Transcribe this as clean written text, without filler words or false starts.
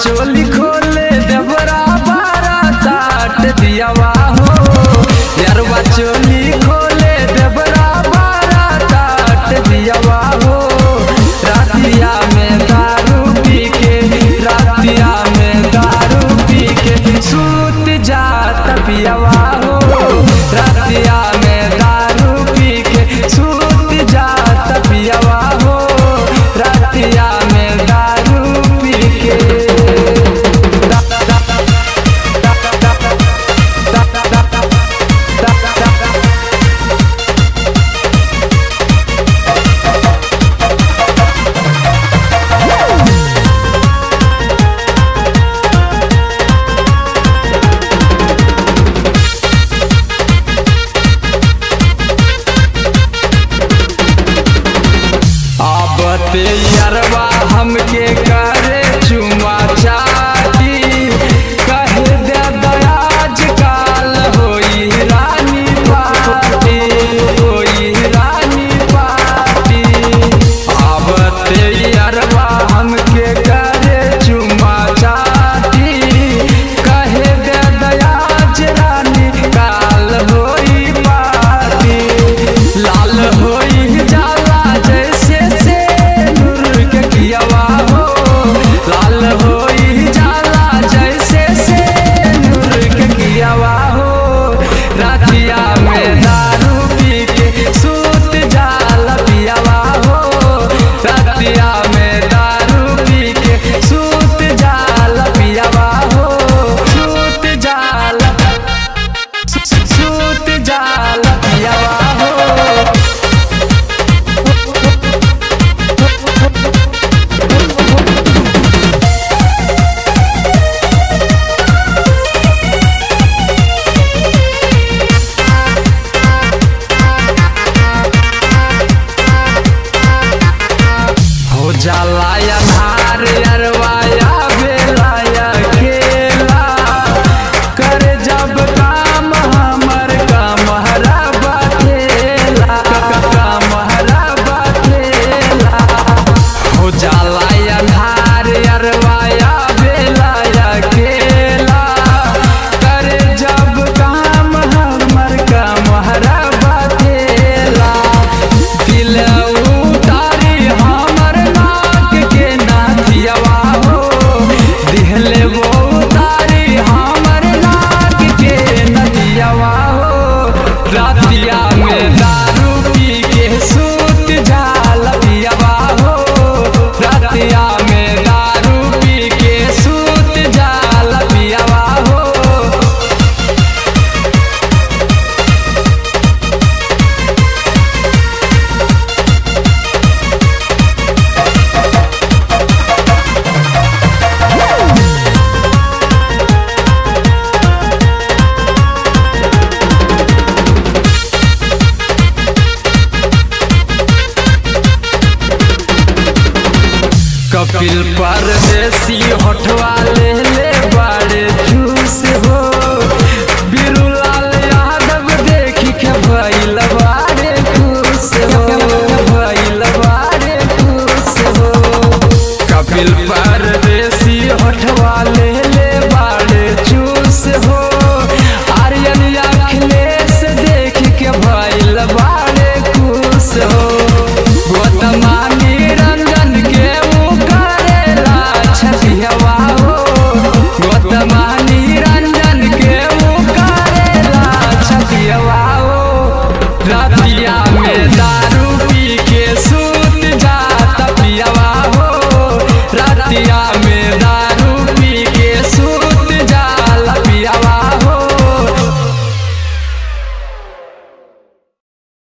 चोली खोले देवरा बारा ताट दियावा हो। यारवा चोली खोले देवरा बारा ताट दियावा हो। रातिया में दारू पी के, रातिया में दारू पी के सूत जात पियावा हो। रातिया में दारू पी के सूत जात पियावा हो। रातिया में दारू पी के यारवा हमके करे चुमा चाटी। कहे दे दयाज काल होई रानी पार्टी, होई रानी पार्टी। आवते यारवा हमके करे चुमा चाटी। कहे दे दयाज रानी काल होई पार्टी। लाल होई जाला जैसे से कियावा हो। लाल होई जाला जैसे से नूर के कियावा हो। रातिया में दारू पी के सूत जाला पियावा हो। रातिया में दारू पी के सूत जाला पियावा हो। सूत जाला, सूत जाला पियावा हो। जाला अन्हार अरवाया बेलाया खेला। कर जब काम हमर कमहरा बथेला, कमहरा बथेला। हो जाला अन्हार अरवाया बेलाया खेला। कर जब काम हमर कमहरा बथेला। दिल दिहले वो तारी हमर नाक के नदियावा हो। रातिया में दारू पी के सूत जाला पियावा हो। रातिया में दारू पी के सूत जाला पियावा हो। कपिल परदेसी होठवा ले ले बड़े जूस हो। बिरुलाल यादव देखी के भइल बारे खुश हो, भइल बारे खुश हो। कपिल परदेसी होठवा ले